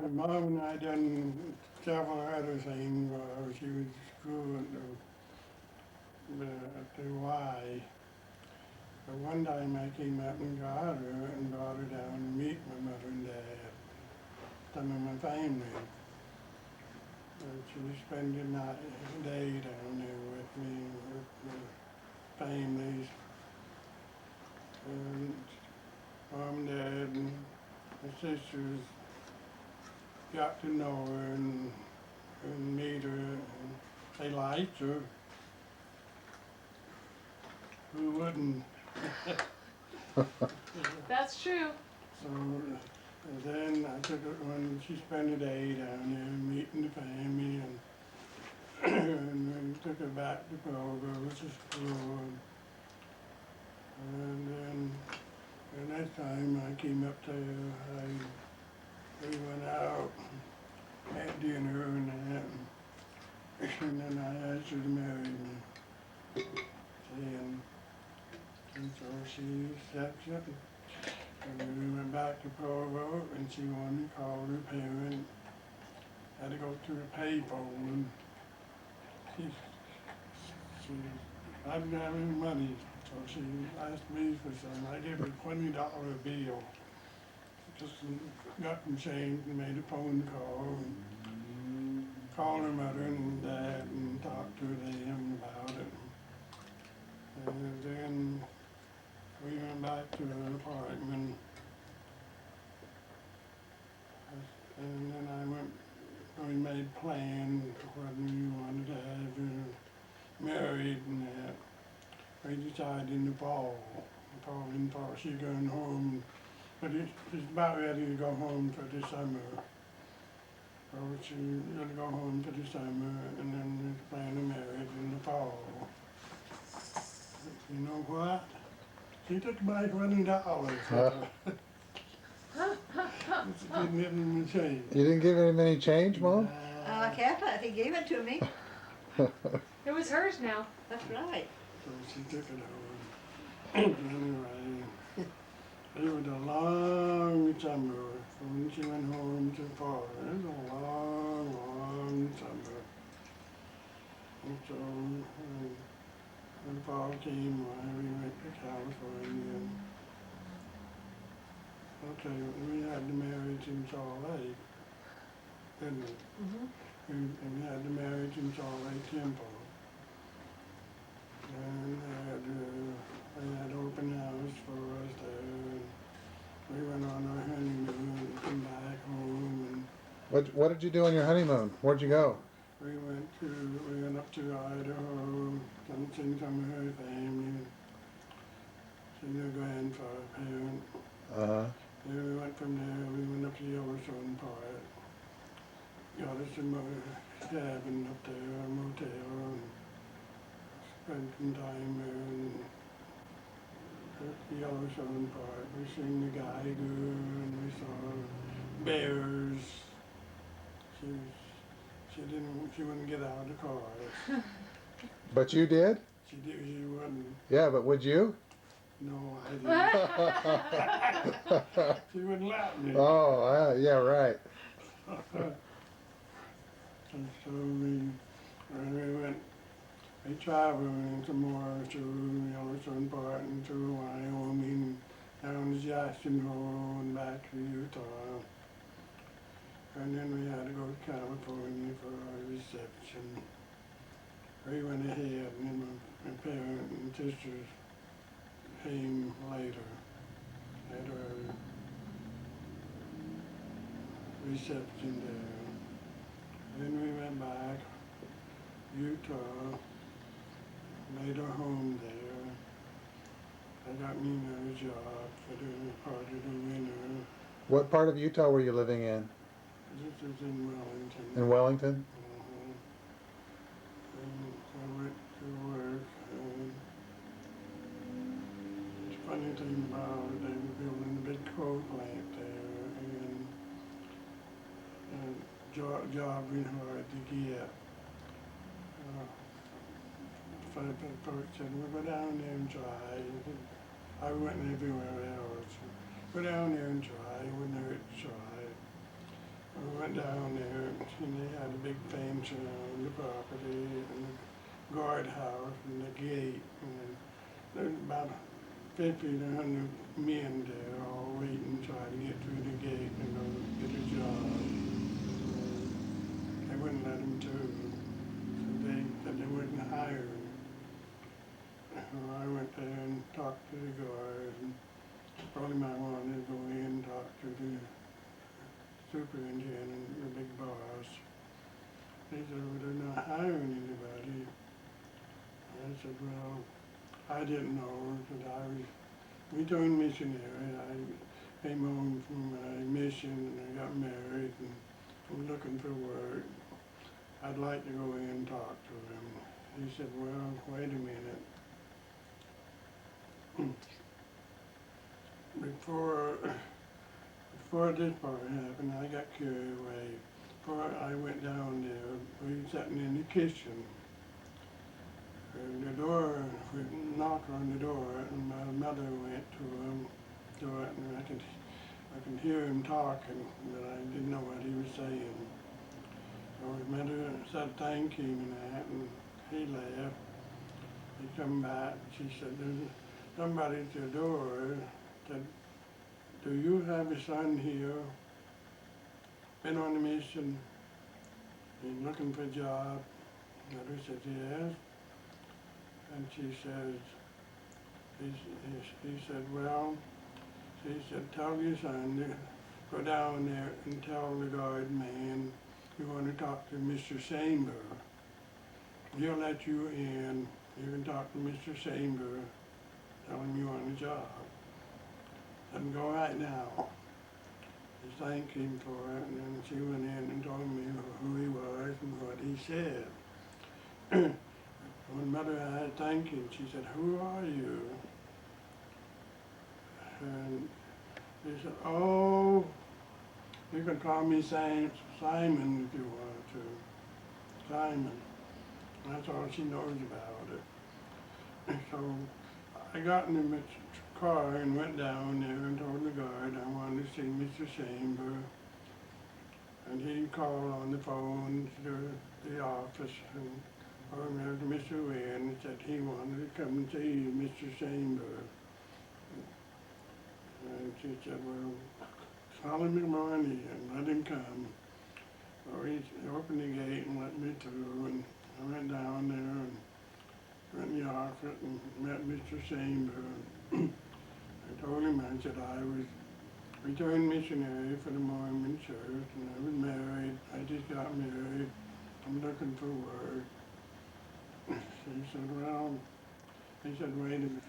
Mom and I done several other things while she was at school at the Y. But one time I came up and got her and brought her down to meet my mother and dad, some of my family. She was spending the day down there with me, with the families. And Mom, Dad, and my sisters got to know her and meet her, and they liked her. Who wouldn't? That's true. So then I took her when she spent the day down there meeting the family, and we took her back to Provo to school. And then the next time I came up there, we went out, had dinner and that, and then I asked her to marry me. And so she accepted. And we went back to Provo, and she wanted to call her parents. Had to go through the payphone, and she I didn't have any money, so she asked me for some. I gave her a $20 bill. Just got them changed and made a phone call and called her mother and dad and talked to them about it. And then we went back to her apartment. And then we made plans when we wanted to have her married and that. We decided in the fall she's going home, but she's about ready to go home for the summer. So she's going to go home for the summer, and then we plan to marry in the fall. You know what? She took my $20. It's getting it in the change. You didn't give him any change, Mom? Captain, he gave it to me. It was hers now. That's right. So she took it home. Anyway, it was a long summer when she went home to fall. It was a long, long summer. And so when fall came, we went to California. Okay, we had the marriage in Salt Lake, didn't we? Mm-hmm. And we had the marriage in Salt Lake Temple. And they had open house for us there. And we went on our honeymoon and came back home. And What did you do on your honeymoon? Where'd you go? we went up to Idaho, seen some of her family, seen her grandfather, parent. Uh-huh. Then we went from there, we went up to Yellowstone Park. Got us a cabin up there, a motel, and spent some time there. And at the Yellowstone Park, we seen the geiger and we saw bears. She wouldn't get out of the car. But you did? She wouldn't. Yeah, but would you? No, I didn't. She wouldn't let me. Oh, yeah, right. And so we traveled some more through Yellowstone Park and through Wyoming, down to Jackson Hole and back to Utah. And then we had to go to California for our reception. We went ahead, and then my parents and sisters came later at our reception there. Then we went back, Utah, made our home there. I got me another job for the part of the winter. What part of Utah were you living in? This is in Wellington. In Wellington? And I went to work. The funny thing about it, they were building a big coal plant there, and job been hard to get. Folks said, well, go down there and try. I went everywhere else. Go down there and try, it wouldn't hurt to try. We went down there and they had a big fence around the property and the guardhouse and the gate. And there's about 50 to 100 men there all waiting, trying to get through the gate and go get a job. And they wouldn't let them through. So they said they wouldn't hire them. So I went there and talked to the guard and told him I wanted to go in and talk to the superintendent, the big boss. He said, well, they're not hiring anybody. I said, well, I didn't know that I was returned missionary. I came home from my mission and I got married and I'm looking for work. I'd like to go in and talk to him. He said, well, wait a minute. Before this part happened, I got carried away. Before I went down there, we were sitting in the kitchen. And the door, we knocked on the door, and my mother went to it, and I could hear him talking, but I didn't know what he was saying. So his mother said thank him and that, and he left. He come back, she said, there's somebody at the door. Said, do you have a son here? Been on a mission? He's looking for a job? Mother said, yes. And she says, he said, well, she said, tell your son to go down there and tell the guard man you want to talk to Mr. Samer. He'll let you in. You can talk to Mr. Samer. Tell him you want a job. Let him go right now. She thanked him for it, and then she went in and told me who he was and what he said. When Mother had thanked him, she said, who are you? And he said, oh, you can call me Simon if you want to. Simon. That's all she knows about it. So I got in the car and went down there and told the guard I wanted to see Mr. Chamber. And he called on the phone to the office and to Mr. Winn and said he wanted to come and see you, Mr. Chamber. And she said, well, call him in the morning and let him come. So he opened the gate and let me through, and I went down there and went in the office and met Mr. Chamber. I told him, I said I was returned missionary for the Mormon church and I was married. I just got married. I'm looking for work. He said, well, he said, wait a minute.